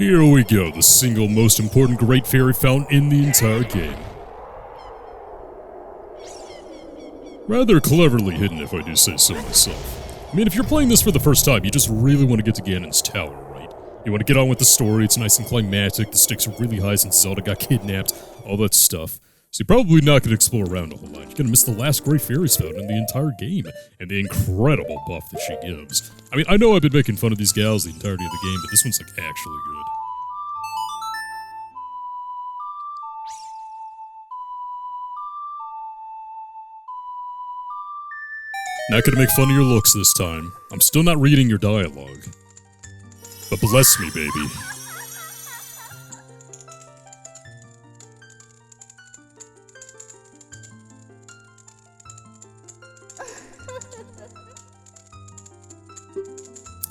Here we go, the single most important Great Fairy fountain in the entire game. Rather cleverly hidden, if I do say so myself. I mean, if you're playing this for the first time, you just really want to get to Ganon's tower, right? You want to get on with the story, it's nice and climactic, the stakes are really high since Zelda got kidnapped, all that stuff. So you're probably not going to explore around a whole lot. You're going to miss the last Great Fairy's fountain in the entire game, and the incredible buff that she gives. I mean, I know I've been making fun of these gals the entirety of the game, but this one's, like, actually good. Not gonna make fun of your looks this time. I'm still not reading your dialogue. But bless me, baby.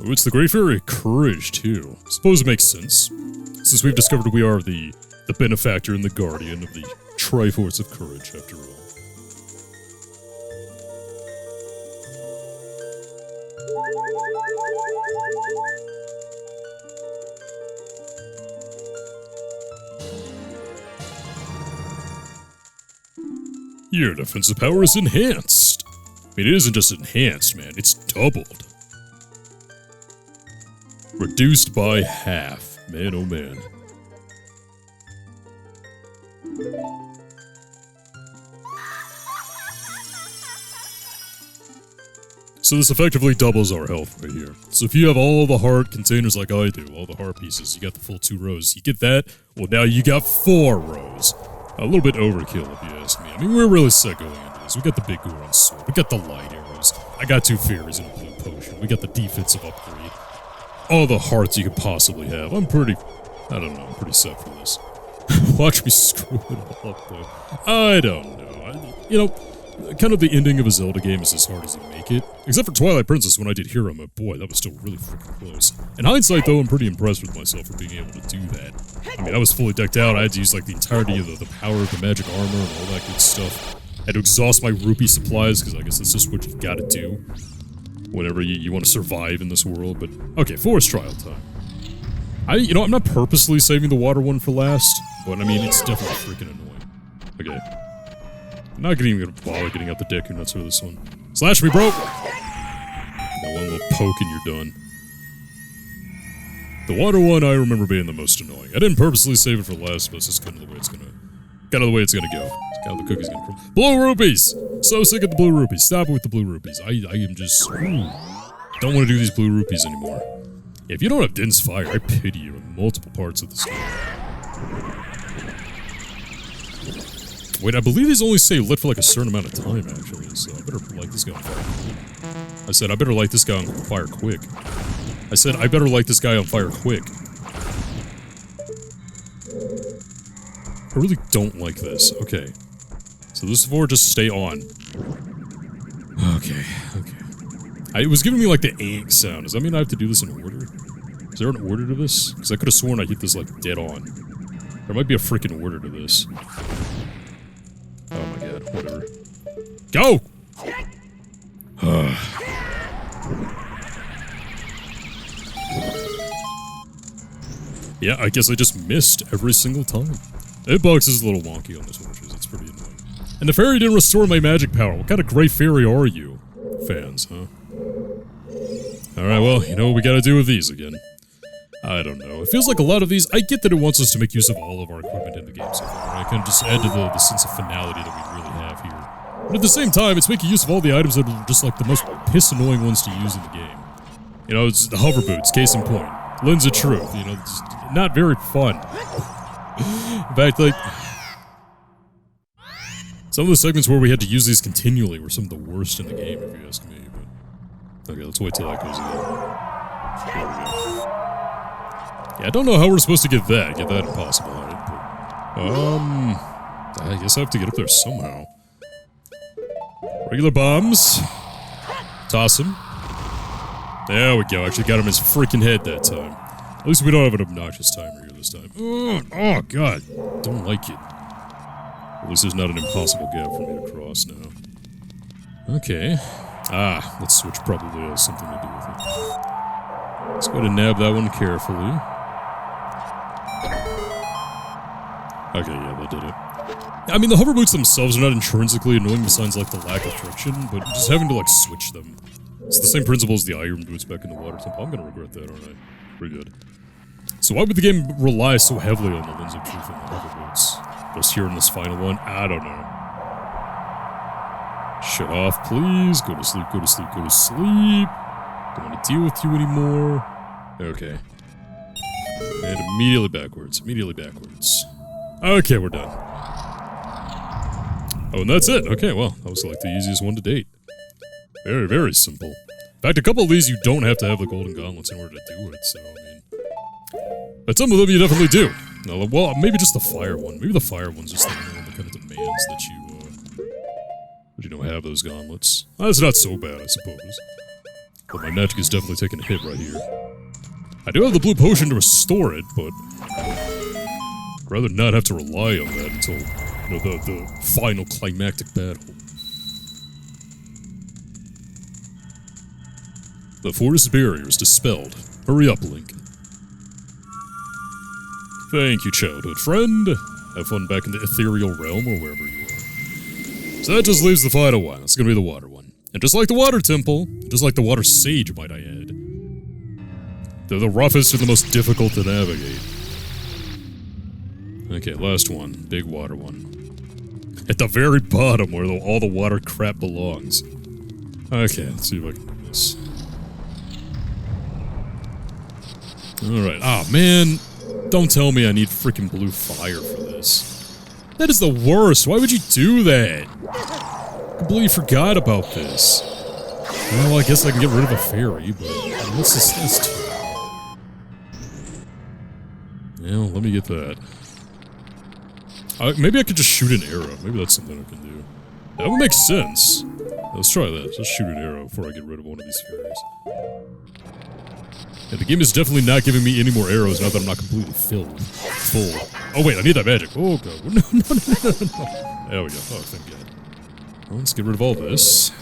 Oh, it's the Great Fairy Courage, too. Suppose it makes sense. Since we've discovered we are the benefactor and the guardian of the Triforce of Courage, after all. Your defensive power is enhanced. I mean, it isn't just enhanced, man. It's doubled. Reduced by half. Man, oh man. So this effectively doubles our health right here. So if you have all the heart containers like I do, all the heart pieces, you got the full 2 rows. You get that, well now you got 4 rows. A little bit overkill if you ask me. I mean, we're really set going into this. We got the big Goron sword, we got the light arrows, I got 2 fairies and a blue potion, we got the defensive upgrade. All the hearts you could possibly have. I'm pretty set for this. Watch me screw it all up though. I don't know. You know, kind of the ending of a Zelda game is as hard as you make it. Except for Twilight Princess when I did Hero Mode. Boy, that was still really freaking close. In hindsight, though, I'm pretty impressed with myself for being able to do that. I mean, I was fully decked out. I had to use, like, the entirety of the power of the magic armor and all that good stuff. I had to exhaust my rupee supplies, because I guess that's just what you gotta do whenever you want to survive in this world. But, okay, forest trial time. I'm not purposely saving the water one for last, but, I mean, it's definitely freaking annoying. Okay. I'm not even gonna bother getting out the dick or nuts for this one. Slash me, bro! That one little poke and you're done. The water one I remember being the most annoying. I didn't purposely save it for last, but it's just kind of the way it's gonna go. It's kind of the cookie's gonna crawl. Blue rupees! So sick of the blue rupees. Stop it with the blue rupees. I am just... don't want to do these blue rupees anymore. If you don't have Din's Fire, I pity you in multiple parts of this game. Wait, I believe these only say lit for like a certain amount of time, actually, so I better light this guy on fire. I said I better light this guy on fire quick. I really don't like this. Okay. So this 4 just stay on. Okay. It was giving me like the ink sound. Does that mean I have to do this in order? Is there an order to this? Because I could have sworn I hit this like dead on. There might be a freaking order to this. Oh my god, whatever. Go! Yeah, I guess I just missed every single time. Hitbox is a little wonky on this one, it's pretty annoying. And the fairy didn't restore my magic power. What kind of great fairy are you? Fans, huh? Alright, well, you know what we gotta do with these again. I don't know. It feels like a lot of these... I get that it wants us to make use of all of our equipment in the game so far, right? Kind of just add to the sense of finality that we really have here. But at the same time, it's making use of all the items that are just like the most piss-annoying ones to use in the game. You know, it's the hover boots, case in point. Lens of Truth, you know, it's not very fun. In fact, like... some of the segments where we had to use these continually were some of the worst in the game, if you ask me, but... okay, let's wait till that goes again. There we go. Yeah, I don't know how we're supposed to get that impossible, right? But, I guess I have to get up there somehow. Regular bombs. Toss him. There we go, actually got him in his freaking head that time. At least we don't have an obnoxious timer here this time. Oh god, don't like it. At least there's not an impossible gap for me to cross now. Okay. Let's switch probably has something to do with it. Let's go ahead and nab that one carefully. Okay, yeah, that did it. I mean, the hover boots themselves are not intrinsically annoying besides, like, the lack of friction, but just having to, like, switch them. It's the same principle as the iron boots back in the water temple. I'm gonna regret that, aren't I? Pretty good. So why would the game rely so heavily on the Lens of Truth and the hover boots? Just here in this final one? I don't know. Shut off, please. Go to sleep, go to sleep, go to sleep. Don't want to deal with you anymore. Okay. And immediately backwards. Immediately backwards. Okay, we're done. Oh, and that's it. Okay, well, that was like the easiest one to date. Very, very simple. In fact, a couple of these you don't have to have the golden gauntlets in order to do it, so, I mean... But some of them you definitely do. No, well, maybe just the fire one. Maybe the fire one's just the only one that kind of demands that you don't have those gauntlets. That's not so bad, I suppose. But my magic is definitely taking a hit right here. I do have the blue potion to restore it, but... I'd rather not have to rely on that until, you know, the final climactic battle. The forest barrier is dispelled. Hurry up, Link. Thank you, childhood friend. Have fun back in the ethereal realm or wherever you are. So that just leaves the final one. It's gonna be the water one. And just like the water temple, just like the water sage, might I add, they're the roughest and the most difficult to navigate. Okay, last one. Big water one. At the very bottom where all the water crap belongs. Okay, let's see if I can do this. Alright. Ah, man. Don't tell me I need freaking blue fire for this. That is the worst. Why would you do that? I completely forgot about this. Well, I guess I can get rid of a fairy, but what's this to? Well, let me get that. Maybe I could just shoot an arrow. Maybe that's something I can do. That would make sense. Let's try that. Just shoot an arrow before I get rid of one of these fairies. Yeah, the game is definitely not giving me any more arrows now that I'm not completely full. Oh wait, I need that magic. Oh god. No. There we go. Oh, thank god. Well, let's get rid of all this.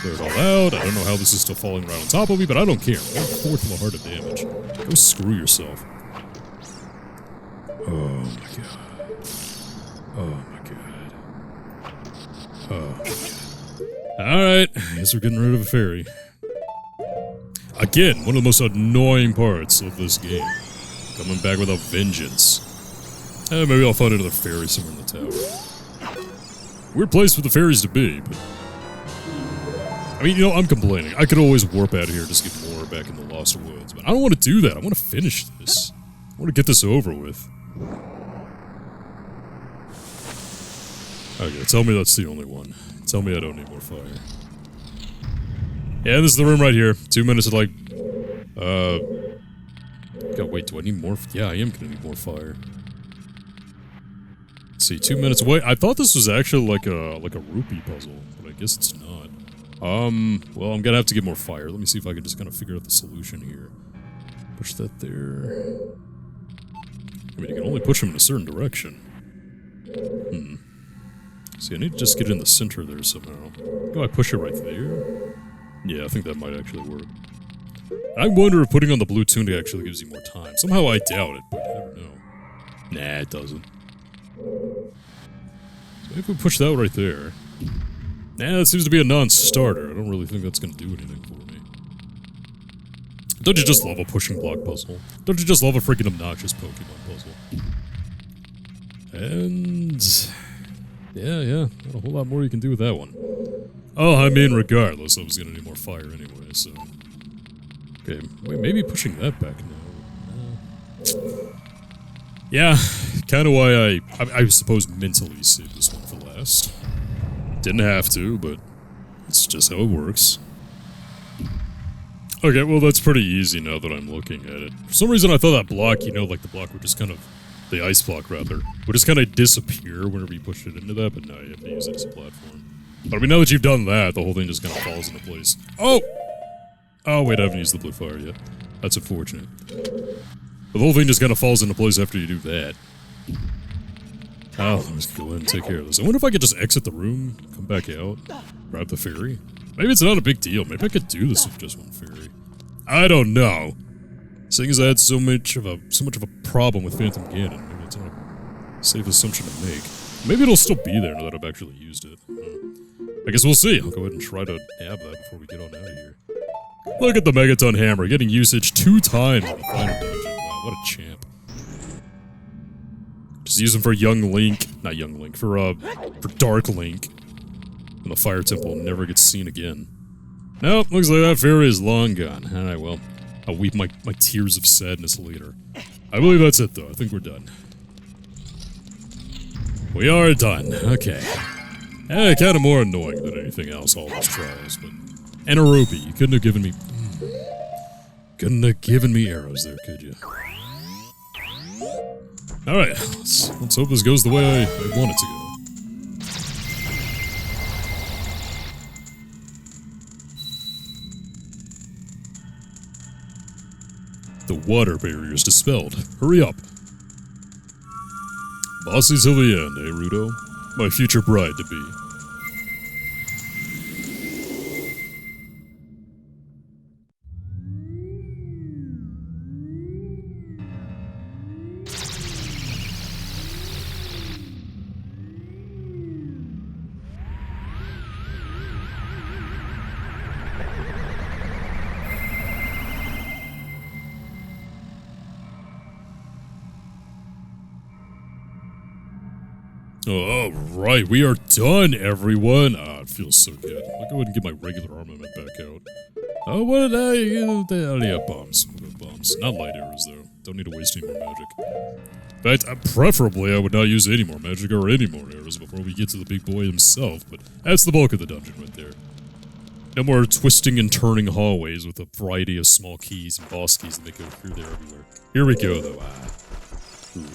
Clear it all out. I don't know how this is still falling right on top of me, but I don't care. 1/4 of a heart of damage. Go screw yourself. Oh my god. Oh my god. Oh my god. Alright, I guess we're getting rid of a fairy. Again, one of the most annoying parts of this game. Coming back with a vengeance. Maybe I'll find another fairy somewhere in the tower. Weird place for the fairies to be, but... I mean, you know, I'm complaining. I could always warp out of here and just get more back in the Lost Woods, but I don't want to do that. I want to finish this. I want to get this over with. Okay, tell me that's the only one. Tell me I don't need more fire. Yeah, this is the room right here. 2 minutes of like... God, wait, do I need more? Yeah, I am gonna need more fire. Let's see, 2 minutes away. I thought this was actually like a rupee puzzle, but I guess it's not. Well, I'm gonna have to get more fire. Let me see if I can just kind of figure out the solution here. Push that there. I mean, you can only push them in a certain direction. See, I need to just get in the center there somehow. Do I push it right there? Yeah, I think that might actually work. I wonder if putting on the blue tunic actually gives you more time. Somehow I doubt it, but I don't know. Nah, it doesn't. So if we push that right there... Nah, that seems to be a non-starter. I don't really think that's going to do anything for me. Don't you just love a pushing block puzzle? Don't you just love a freaking obnoxious Pokemon puzzle? And... Yeah, not a whole lot more you can do with that one. Oh, I mean, regardless, I was going to need more fire anyway, so... Okay, wait, maybe pushing that back now. Yeah, kind of why I suppose mentally saved this one for last. Didn't have to, but it's just how it works. Okay, well that's pretty easy now that I'm looking at it. For some reason I thought that block, you know, like the block would just kind of... The ice block, rather, would just kind of disappear whenever you push it into that, but no, you have to use it as a platform. But I mean, now that you've done that, the whole thing just kind of falls into place. Oh! Oh, wait, I haven't used the blue fire yet. That's unfortunate. But the whole thing just kind of falls into place after you do that. Oh, let me just go ahead and take care of this. I wonder if I could just exit the room, come back out, grab the fairy. Maybe it's not a big deal. Maybe I could do this with just one fairy. I don't know. Seeing as I had so much of a problem with Phantom Ganon, maybe it's not Safe assumption to make. Maybe it'll still be there now that I've actually used it. I guess we'll see. I'll go ahead and try to nab that before we get on out of here. Look at the Megaton Hammer, getting usage 2 times in the final dungeon. Wow, what a champ. Just use him for Young Link. Not Young Link, for Dark Link. And the Fire Temple never gets seen again. Nope, looks like that fairy is long gone. Alright, well, I'll weep my tears of sadness later. I believe that's it, though. I think we're done. We are done. Okay. Kind of more annoying than anything else, all these trials, but... Anaerobi, you couldn't have given me... Couldn't have given me arrows there, could you? Alright, let's hope this goes the way I want it to go. The water barrier is dispelled. Hurry up. Bossy till the end, eh, Rudo? My future bride-to-be. Alright, we are done, everyone. Ah, it feels so good. I'll go ahead and get my regular armament back out. Oh, what did I have bombs. We'll go bombs. Not light arrows, though. Don't need to waste any more magic. In fact, preferably, I would not use any more magic or any more arrows before we get to the big boy himself, but that's the bulk of the dungeon right there. No more twisting and turning hallways with a variety of small keys and boss keys that they go through there everywhere. Here we go, though.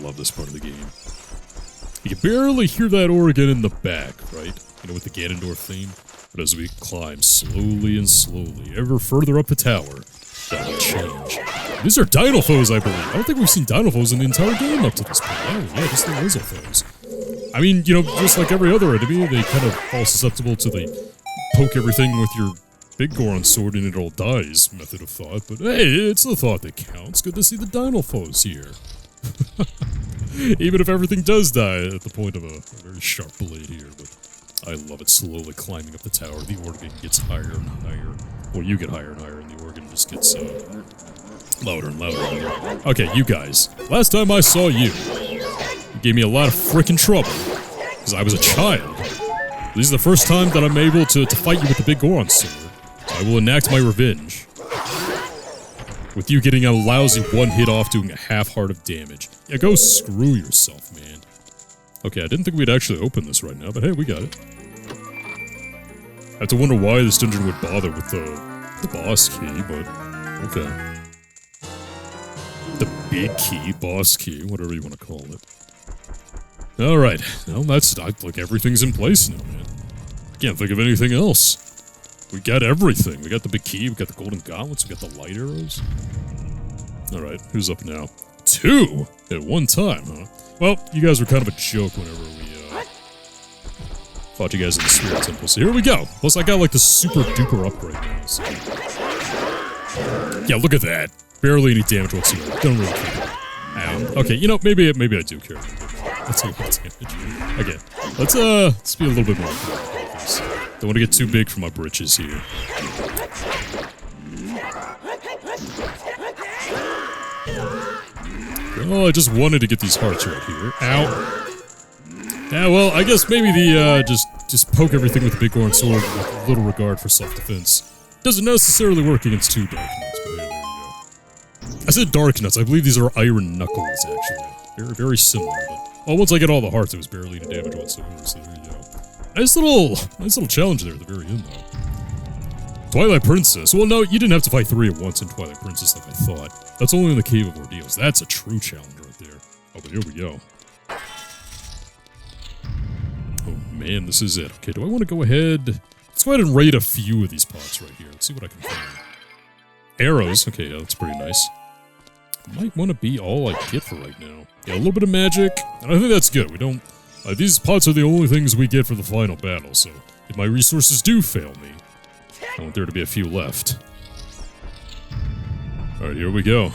Love this part of the game. You can barely hear that organ in the back, right? You know, with the Ganondorf theme. But as we climb slowly and slowly, ever further up the tower, that will change. These are Dinolfos, I believe. I don't think we've seen Dinolfos in the entire game up to this point. Oh, yeah, just the Lizalfos. I mean, you know, just like every other enemy, they kind of fall susceptible to the poke everything with your big Goron sword and it all dies method of thought. But hey, it's the thought that counts. Good to see the Dinolfos here. Even if everything does die at the point of a very sharp blade here, but I love it slowly climbing up the tower. The organ gets higher and higher. Well, you get higher and higher, and the organ just gets louder and louder and louder. Okay, you guys. Last time I saw you, you gave me a lot of frickin' trouble, because I was a child. This is the first time that I'm able to fight you with the big Goron sword. So I will enact my revenge. With you getting a lousy one hit off doing a half heart of damage. Yeah, go screw yourself, man. Okay, I didn't think we'd actually open this right now, but hey, we got it. I have to wonder why this dungeon would bother with the boss key, but okay. The big key, boss key, whatever you want to call it. Alright, well that's, like everything's in place now, man. Can't think of anything else. We got everything. We got the big key, we got the golden gauntlets, we got the light arrows. Alright, who's up now? 2 at one time, huh? Well, you guys were kind of a joke whenever we, fought you guys in the Spirit Temple, so here we go! Plus, I got, like, the super duper upgrade now, so... Yeah, look at that! Barely any damage whatsoever. Don't really care. Ow. Okay, you know, maybe I do care a little bit more. Let's take more damage. Okay, let's be a little bit more careful. Don't want to get too big for my britches here. Oh, I just wanted to get these hearts right here. Ow. Yeah, well, I guess maybe the, just poke everything with the big Goron sword with little regard for self-defense doesn't necessarily work against 2 Dark Nuts, but yeah, there you go. I said Dark Nuts, I believe these are Iron Knuckles, actually. They're very similar, but... Oh, once I get all the hearts, it was barely any damage whatsoever, so there you go. Nice little challenge there at the very end, though. Twilight Princess. Well, no, you didn't have to fight 3 at once in Twilight Princess like I thought. That's only in the Cave of Ordeals. That's a true challenge right there. Oh, but here we go. Oh, man, this is it. Okay, do I want to go ahead... Let's go ahead and raid a few of these pots right here. Let's see what I can find. Arrows. Okay, yeah, that's pretty nice. Might want to be all I get for right now. Yeah, a little bit of magic. And I think that's good. We don't... these pots are the only things we get for the final battle, so if my resources do fail me, I want there to be a few left. Alright, here we go.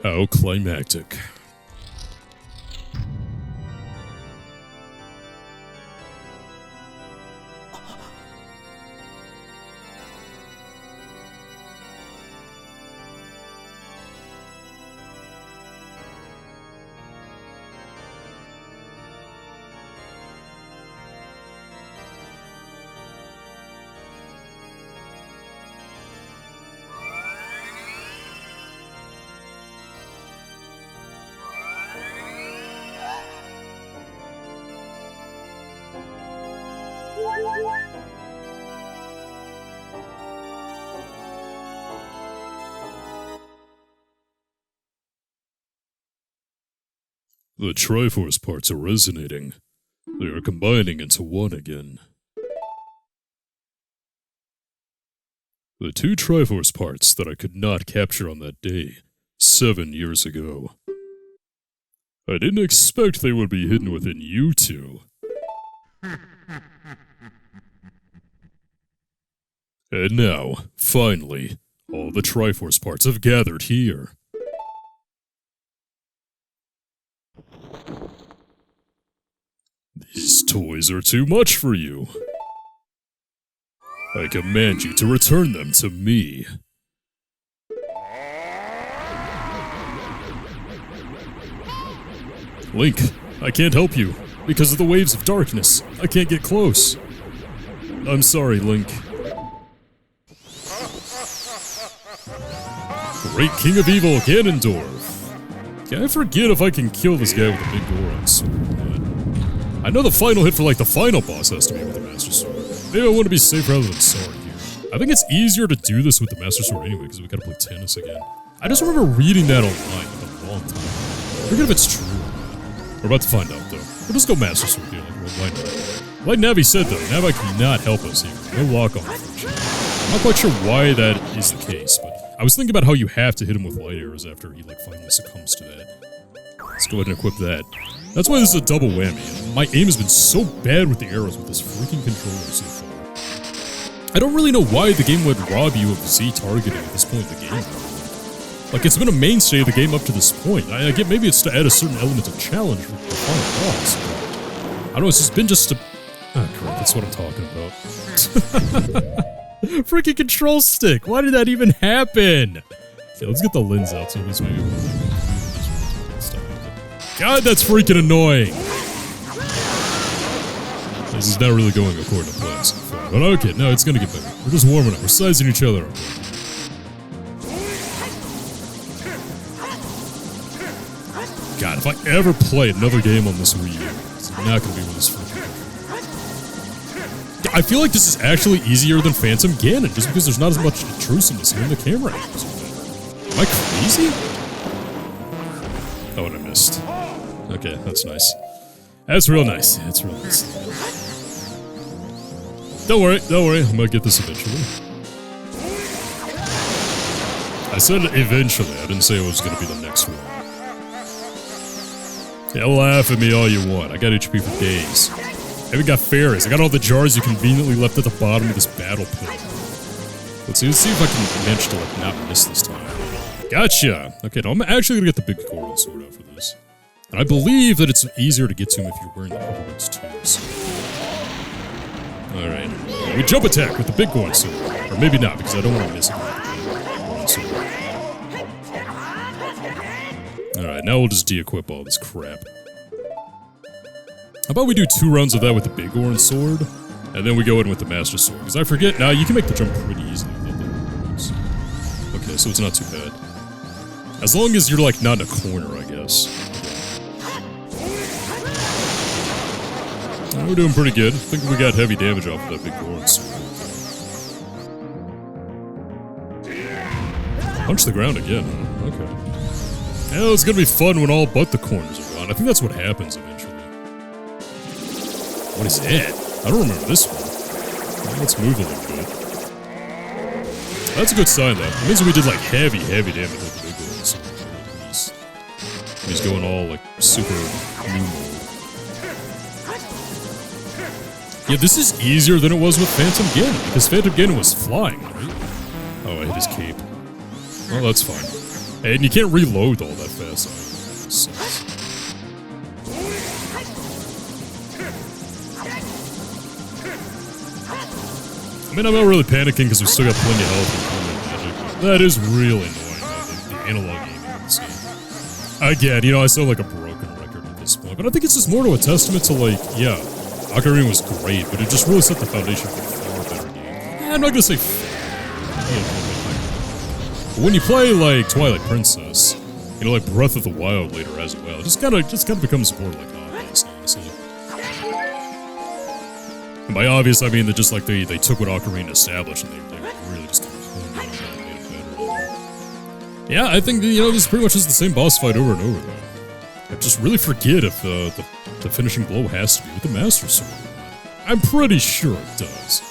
How climactic. The Triforce parts are resonating. They are combining into one again. The two Triforce parts that I could not capture on that day, 7 years ago. I didn't expect they would be hidden within you two. And now, finally, all the Triforce parts have gathered here. These toys are too much for you. I command you to return them to me. Link, I can't help you. Because of the waves of darkness, I can't get close. I'm sorry, Link. Great King of Evil, Ganondorf. Can I forget if I can kill this guy with a big Goron sword? I know the final hit for like the final boss has to be with the Master Sword. Maybe I want to be safe rather than sorry here. I think it's easier to do this with the Master Sword anyway, because we gotta play tennis again. I just remember reading that online like a long time ago. Forget if it's true. We're about to find out though. We'll just go Master Sword here, like Navi. Like Navi said though, Navi cannot help us here. No lock on, unfortunately. I'm not quite sure why that is the case, but I was thinking about how you have to hit him with light arrows after he like finally succumbs to that. Let's go ahead and equip that. That's why this is a double whammy. My aim has been so bad with the arrows with this freaking controller so far. I don't really know why the game would rob you of Z targeting at this point in the game. Like, it's been a mainstay of the game up to this point. I get maybe it's to add a certain element of challenge with the final boss. I don't know, it's just been just a... Ah, crap, that's what I'm talking about. Freaking control stick! Why did that even happen? Okay, let's get the lens out so this maybe... God, that's freaking annoying! This is not really going according to plan so far. But okay, no, it's gonna get better. We're just warming up. We're sizing each other up. God, if I ever play another game on this Wii U, it's not gonna be with this freaking game. I feel like this is actually easier than Phantom Ganon, just because there's not as much intrusiveness here in the camera angles. Am I crazy? Oh, and I missed. Okay, that's nice. That's real nice. That's real nice. Don't worry, I might get this eventually. I said eventually, I didn't say it was gonna be the next one. Yeah, laugh at me all you want, I got HP for days. I even got fairies, I got all the jars you conveniently left at the bottom of this battle pit. Let's see if I can manage to like not miss this time. Gotcha! Okay, now I'm actually gonna get the big Goron sword out for this. And I believe that it's easier to get to him if you're wearing the Hoverwings too, so... Alright. We jump attack with the big Goron sword. Or maybe not, because I don't want to miss it with the Goron sword. Alright, now we'll just de-equip all this crap. How about we do 2 rounds of that with the big Goron sword, and then we go in with the Master Sword, because I forget, now you can make the jump pretty easily without the Hoverwings. Okay, so it's not too bad. As long as you're like not in a corner, I guess. We're doing pretty good. I think we got heavy damage off of that big Goron sword. Punch the ground again, huh? Okay. Yeah, it's gonna be fun when all but the corners are gone. I think that's what happens eventually. What is that? I don't remember this one. Well, let's move a little bit. That's a good sign, though. It means we did, like, heavy damage with the big Goron sword. He's going all, like, super new mode. Yeah, this is easier than it was with Phantom Ganon, because Phantom Ganon was flying, right? Oh, I hit his cape. Well, that's fine. And you can't reload all that fast either. So. I mean, I'm not really panicking because we still got plenty of health and permanent magic. That is really annoying, the analog aiming in this game. Again, you know, I sound like a broken record at this point, but I think it's just more to a testament to, like, yeah, Ocarina was great, but it just really set the foundation for a far better game. I'm not gonna say but when you play, like, Twilight Princess, you know, like Breath of the Wild later as well, it just kind of becomes more like obvious, honestly. And by obvious, I mean that just like they took what Ocarina established and they really just kind of honed it and made it better. Yeah, I think, you know, this pretty much is the same boss fight over and over, though. I just really forget if the finishing blow has to be with the Master Sword. I'm pretty sure it does.